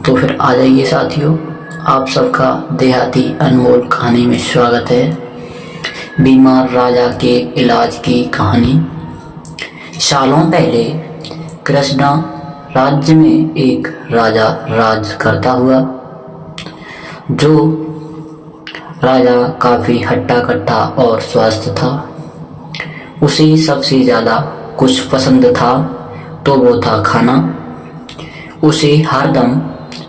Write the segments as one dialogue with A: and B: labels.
A: तो फिर आ जाइए साथियों, आप सबका देहाती अनमोल कहानी में स्वागत है। बीमार राजा के इलाज की कहानी। सालों पहले कृष्णा राज्य में एक राजा राज करता हुआ। जो राजा काफ़ी हट्टा कट्टा और स्वस्थ था। उसे सबसे ज़्यादा कुछ पसंद था तो वो था खाना। उसे हरदम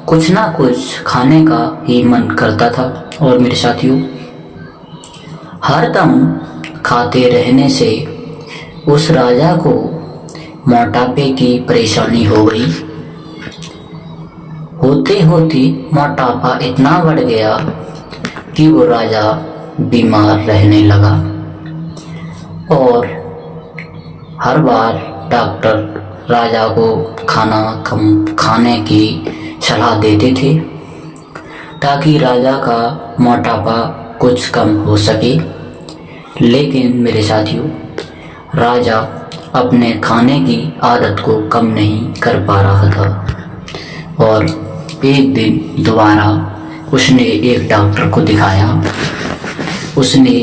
A: कुछ ना कुछ खाने का ही मन करता था। और मेरे साथियों, हरदम खाते रहने से उस राजा को मोटापे की परेशानी हो गई। होते होते मोटापा इतना बढ़ गया कि वो राजा बीमार रहने लगा और हर बार डॉक्टर राजा को खाना कम खाने की सलाह देते थे ताकि राजा का मोटापा कुछ कम हो सके। लेकिन मेरे साथियों, राजा अपने खाने की आदत को कम नहीं कर पा रहा था और एक दिन दोबारा उसने एक डॉक्टर को दिखाया। उसने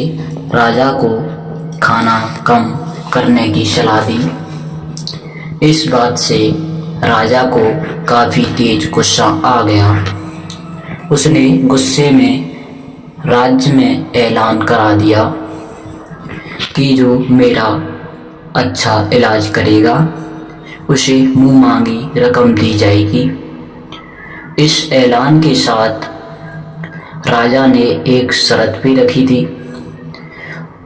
A: राजा को खाना कम करने की सलाह दी। इस बात से राजा को काफ़ी तेज गुस्सा आ गया। उसने गुस्से में राज्य में ऐलान करा दिया कि जो मेरा अच्छा इलाज करेगा उसे मुँह मांगी रकम दी जाएगी। इस ऐलान के साथ राजा ने एक शर्त भी रखी थी,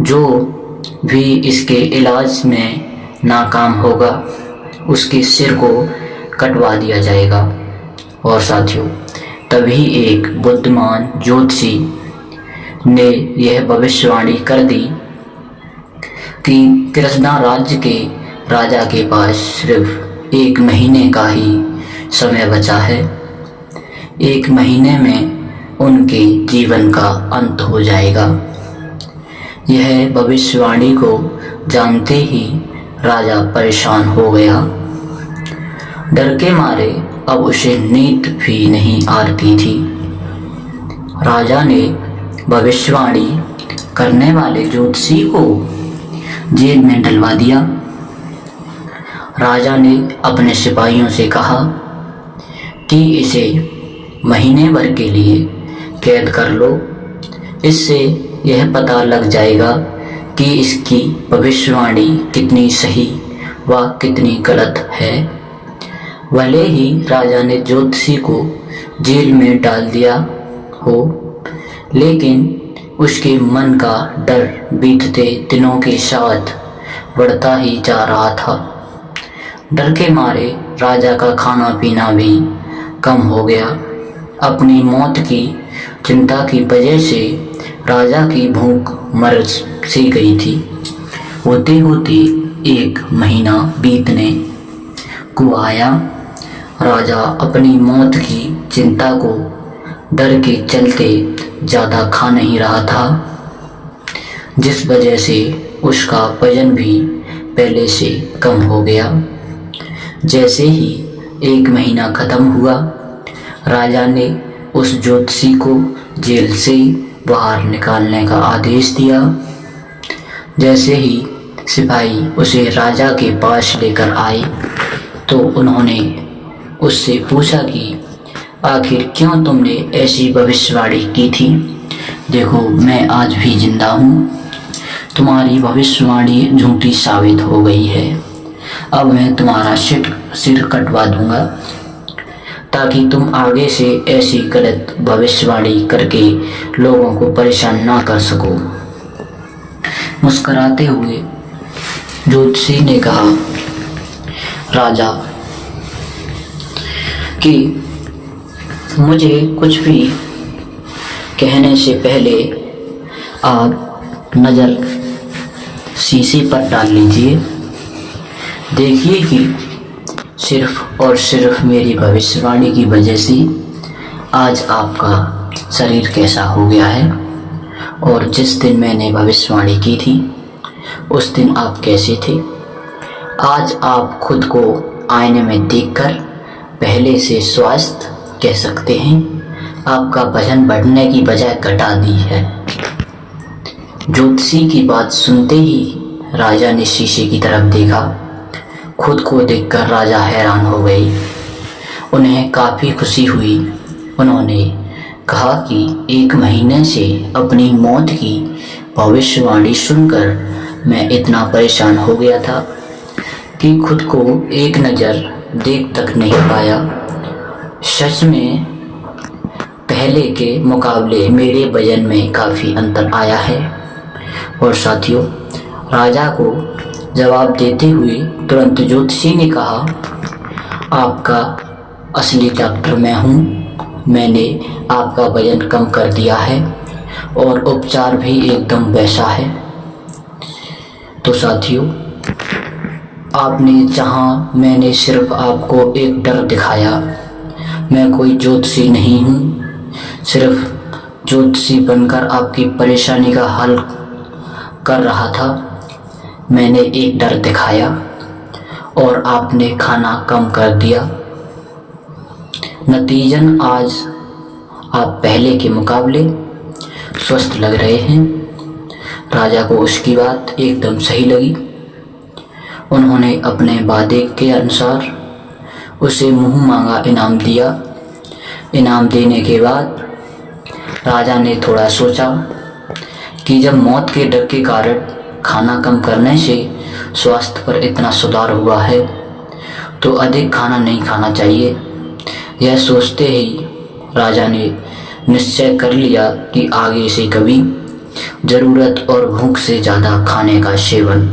A: जो भी इसके इलाज में नाकाम होगा उसके सिर को कटवा दिया जाएगा। और साथियों, तभी एक बुद्धिमान ज्योतिषी ने यह भविष्यवाणी कर दी कि कृष्णा राज्य के राजा के पास सिर्फ 1 महीने का ही समय बचा है। 1 महीने में उनके जीवन का अंत हो जाएगा। यह भविष्यवाणी को जानते ही राजा परेशान हो गया। डर के मारे अब उसे नींद भी नहीं आती थी। राजा ने भविष्यवाणी करने वाले ज्योतिषी को जेल में डलवा दिया। राजा ने अपने सिपाहियों से कहा कि इसे महीने भर के लिए कैद कर लो। इससे यह पता लग जाएगा कि इसकी भविष्यवाणी कितनी सही व कितनी गलत है। भले ही राजा ने ज्योतिषी को जेल में डाल दिया हो, लेकिन उसके मन का डर बीतते दिनों के साथ बढ़ता ही जा रहा था। डर के मारे राजा का खाना पीना भी कम हो गया। अपनी मौत की चिंता की वजह से राजा की भूख मर सी गई थी। होते होते 1 महीना बीतने को आया। राजा अपनी मौत की चिंता को डर के चलते ज़्यादा खा नहीं रहा था, जिस वजह से उसका वजन भी पहले से कम हो गया। जैसे ही 1 महीना ख़त्म हुआ, राजा ने उस ज्योतिषी को जेल से बाहर निकालने का आदेश दिया। जैसे ही सिपाही उसे राजा के पास लेकर आए तो उन्होंने उससे पूछा कि आखिर क्यों तुमने ऐसी भविष्यवाणी की थी। देखो, मैं आज भी जिंदा हूँ। तुम्हारी भविष्यवाणी झूठी साबित हो गई है। अब मैं तुम्हारा सिर कटवा दूंगा ताकि तुम आगे से ऐसी गलत भविष्यवाणी करके लोगों को परेशान ना कर सको। मुस्कुराते हुए ज्योतिषी ने कहा, राजा, कि मुझे कुछ भी कहने से पहले आप नज़र शीशे पर डाल लीजिए। देखिए कि सिर्फ और सिर्फ मेरी भविष्यवाणी की वजह से आज आपका शरीर कैसा हो गया है और जिस दिन मैंने भविष्यवाणी की थी उस दिन आप कैसे थे। आज आप खुद को आईने में देखकर पहले से स्वस्थ कह सकते हैं आपका वजन बढ़ने की बजाय घटा दी है। ज्योतिषी की बात सुनते ही राजा ने शीशे की तरफ देखा। खुद को देखकर राजा हैरान हो गए। उन्हें काफ़ी खुशी हुई। उन्होंने कहा कि 1 महीने से अपनी मौत की भविष्यवाणी सुनकर मैं इतना परेशान हो गया था कि खुद को एक नज़र देख तक नहीं पाया। सच में पहले के मुकाबले मेरे वजन में काफ़ी अंतर आया है। और साथियों, राजा को जवाब देते हुए तुरंत ज्योतिषी ने कहा, आपका असली डॉक्टर मैं हूँ। मैंने आपका वजन कम कर दिया है और उपचार भी एकदम वैसा है। तो साथियों, आपने चाहा, मैंने सिर्फ आपको एक डर दिखाया। मैं कोई ज्योतिषी नहीं हूँ, सिर्फ ज्योतिषी बनकर आपकी परेशानी का हल कर रहा था। मैंने एक डर दिखाया और आपने खाना कम कर दिया। नतीजन आज आप पहले के मुकाबले स्वस्थ लग रहे हैं। राजा को उसकी बात एकदम सही लगी। उन्होंने अपने वादे के अनुसार उसे मुंह मांगा इनाम दिया। इनाम देने के बाद राजा ने थोड़ा सोचा कि जब मौत के डर के कारण खाना कम करने से स्वास्थ्य पर इतना सुधार हुआ है तो अधिक खाना नहीं खाना चाहिए। यह सोचते ही राजा ने निश्चय कर लिया कि आगे से कभी ज़रूरत और भूख से ज़्यादा खाने का सेवन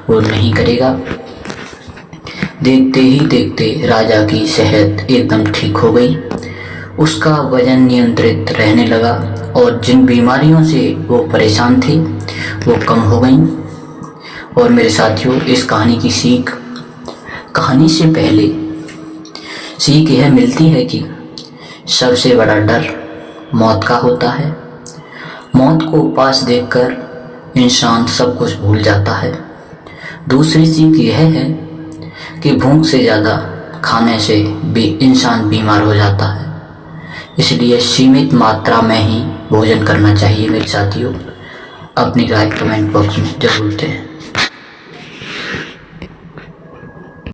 A: वो नहीं करेगा। देखते ही देखते राजा की सेहत एकदम ठीक हो गई। उसका वजन नियंत्रित रहने लगा और जिन बीमारियों से वो परेशान थे वो कम हो गईं। और मेरे साथियों, इस कहानी की सीख, कहानी से पहले सीख यह मिलती है कि सबसे बड़ा डर मौत का होता है। मौत को पास देखकर इंसान सब कुछ भूल जाता है। दूसरी सीख यह है कि भूख से ज़्यादा खाने से भी इंसान बीमार हो जाता है। इसलिए सीमित मात्रा में ही भोजन करना चाहिए। मेरे साथियों, अपनी राय कमेंट बॉक्स में जरूर दें।